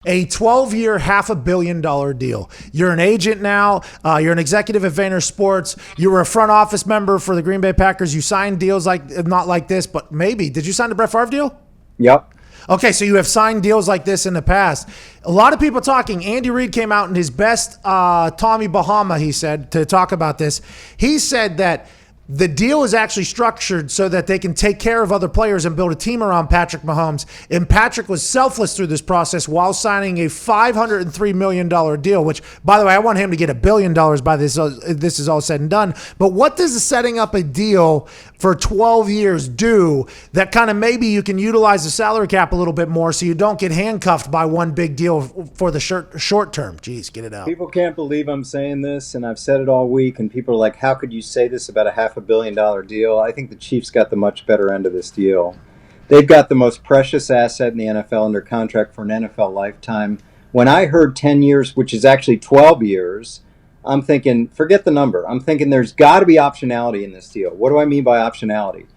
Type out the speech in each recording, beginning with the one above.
A 12-year, $500 million deal. You're an agent now. You're an executive at Vayner Sports. You were a front office member for the Green Bay Packers. You signed deals not like this, but maybe. Did you sign the Brett Favre deal? Yep. Okay, so you have signed deals like this in the past. A lot of people talking. Andy Reid came out in his best Tommy Bahama, he said, to talk about this. He said that the deal is actually structured so that they can take care of other players and build a team around Patrick Mahomes. And Patrick was selfless through this process while signing a $503 million deal, which, by the way, I want him to get $1 billion by this is all said and done. But what does setting up a deal for 12 years do that kind of maybe you can utilize the salary cap a little bit more so you don't get handcuffed by one big deal for the short term? Jeez, get it out. People can't believe I'm saying this, and I've said it all week, and people are like, how could you say this about a $500 million deal? I think the Chiefs got the much better end of this deal. They've got the most precious asset in the NFL under contract for an NFL lifetime. When I heard 10 years, which is actually 12 years, I'm thinking, forget the number. I'm thinking there's got to be optionality in this deal. What do I mean by optionality?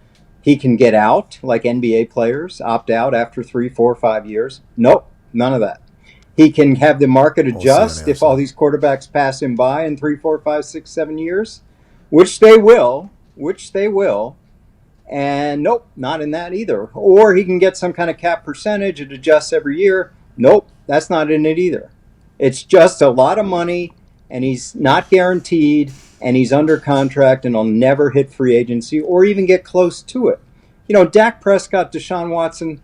He can get out like NBA players, opt out after 3, 4, 5 years. Nope, none of that. He can have the market adjust if all these quarterbacks pass him by in 3, 4, 5, 6, 7 years, which they will. And nope, not in that either. Or he can get some kind of cap percentage. It adjusts every year. Nope, that's not in it either. It's just a lot of money, and he's not guaranteed, and he's under contract, and he'll never hit free agency or even get close to it. You know, Dak Prescott, Deshaun Watson,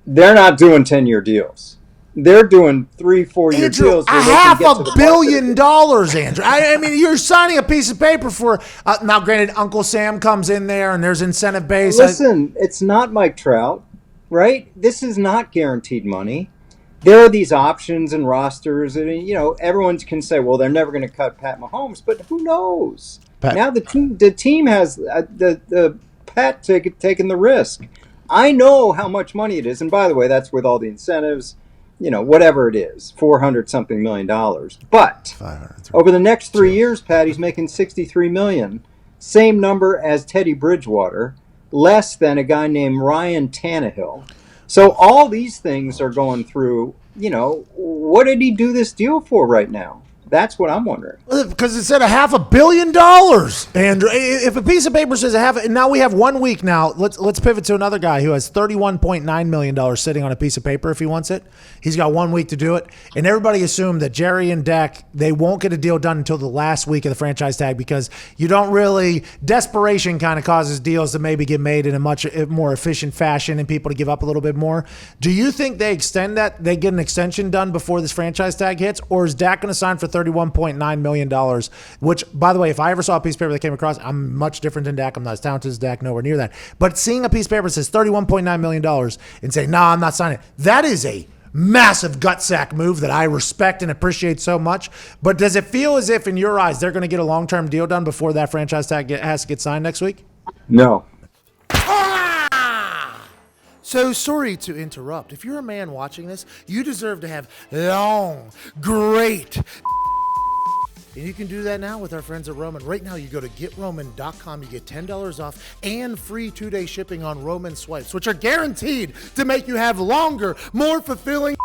they're not doing 10-year deals. They're doing 3, 4-year deals. $500 million, Andrew. I mean, you're signing a piece of paper for. Now, granted, Uncle Sam comes in there, and there's incentive base. Listen, it's not Mike Trout, right? This is not guaranteed money. There are these options and rosters, and everyone can say, "Well, they're never going to cut Pat Mahomes," but who knows? Now the team has the Pat taking the risk. I know how much money it is, and by the way, that's with all the incentives. Whatever it is, $400-something million. But over the next 3 years, Pat, he's making $63 million. Same number as Teddy Bridgewater, less than a guy named Ryan Tannehill. So all these things are going through, what did he do this deal for right now? That's what I'm wondering. Because it said $500 million, Andrew. If a piece of paper says now we have 1 week now. Let's pivot to another guy who has $31.9 million sitting on a piece of paper if he wants it. He's got 1 week to do it. And everybody assumed that Jerry and Dak, they won't get a deal done until the last week of the franchise tag because you don't really, desperation kind of causes deals to maybe get made in a much more efficient fashion and people to give up a little bit more. Do you think they extend that? They get an extension done before this franchise tag hits? Or is Dak going to sign for $31.9 million, which, by the way, if I ever saw a piece of paper that came across, I'm much different than Dak. I'm not as talented as Dak, nowhere near that. But seeing a piece of paper that says $31.9 million and say, no, I'm not signing it, that is a massive gut sack move that I respect and appreciate so much. But does it feel as if, in your eyes, they're going to get a long-term deal done before that franchise tag has to get signed next week? No. So sorry to interrupt. If you're a man watching this, you deserve to have long, great. And you can do that now with our friends at Roman. Right now, you go to GetRoman.com. You get $10 off and free 2-day shipping on Roman swipes, which are guaranteed to make you have longer, more fulfilling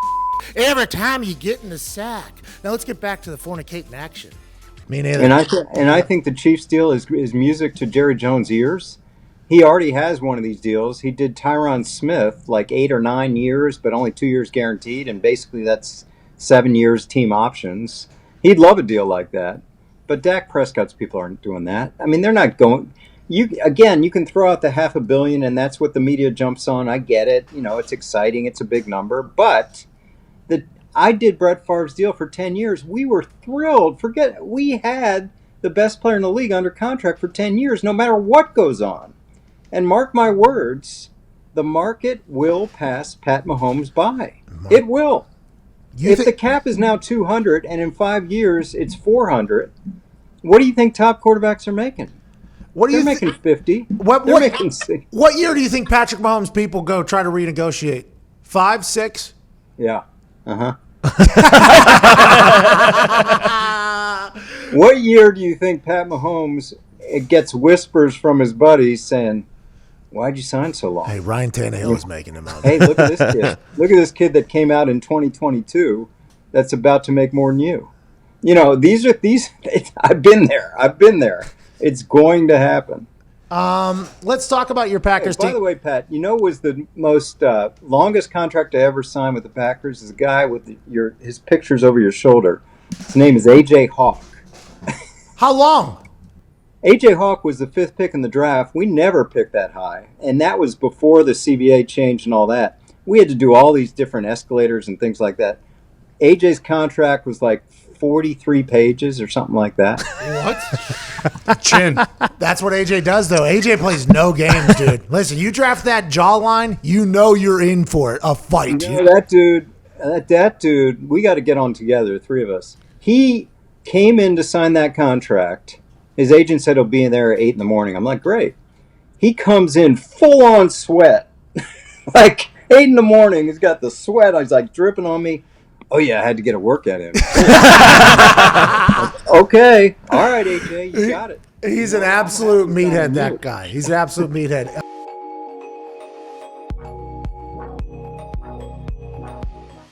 every time you get in the sack. Now, let's get back to the fornicating action. Me neither. And I think the Chiefs deal is music to Jerry Jones' ears. He already has one of these deals. He did Tyron Smith like 8 or 9 years, but only 2 years guaranteed, and basically that's 7 years team options. He'd love a deal like that. But Dak Prescott's people aren't doing that. I mean, they're not going. You can throw out the $500 million, and that's what the media jumps on. I get it. It's exciting. It's a big number. But I did Brett Favre's deal for 10 years. We were thrilled. We had the best player in the league under contract for 10 years, no matter what goes on. And mark my words, the market will pass Pat Mahomes by. It will. If the cap is now 200 and in 5 years it's 400, what do you think top quarterbacks are making? They're making 50. They're making 60. What year do you think Patrick Mahomes' people go try to renegotiate? 5, 6? Yeah. What year do you think Pat Mahomes gets whispers from his buddies saying, why'd you sign so long? Hey, Ryan Tannehill is making him out. Hey, look at this kid. Look at this kid that came out in 2022 that's about to make more than you. You know, these. I've been there. It's going to happen. Let's talk about your Packers By team. the way, Pat, you know, was the most longest contract I ever signed with the Packers is a guy with his pictures over your shoulder. His name is AJ Hawk. How long? AJ Hawk was the 5th pick in the draft. We never picked that high, and that was before the CBA changed and all that. We had to do all these different escalators and things like that. AJ's contract was like 43 pages or something like that. What? Chin. That's what AJ does, though. AJ plays no games, dude. Listen, you draft that jawline, you know you're in for it. A fight. You know, that dude, we got to get on together, the three of us. He came in to sign that contract. His agent said he'll be in there at 8 in the morning. I'm like, great. He comes in full on sweat. Like 8 in the morning, he's got the sweat. He's like dripping on me. Oh, yeah, I had to get a workout in. Okay. All right, AJ, you got it. He's an absolute meathead, that guy. He's an absolute meathead.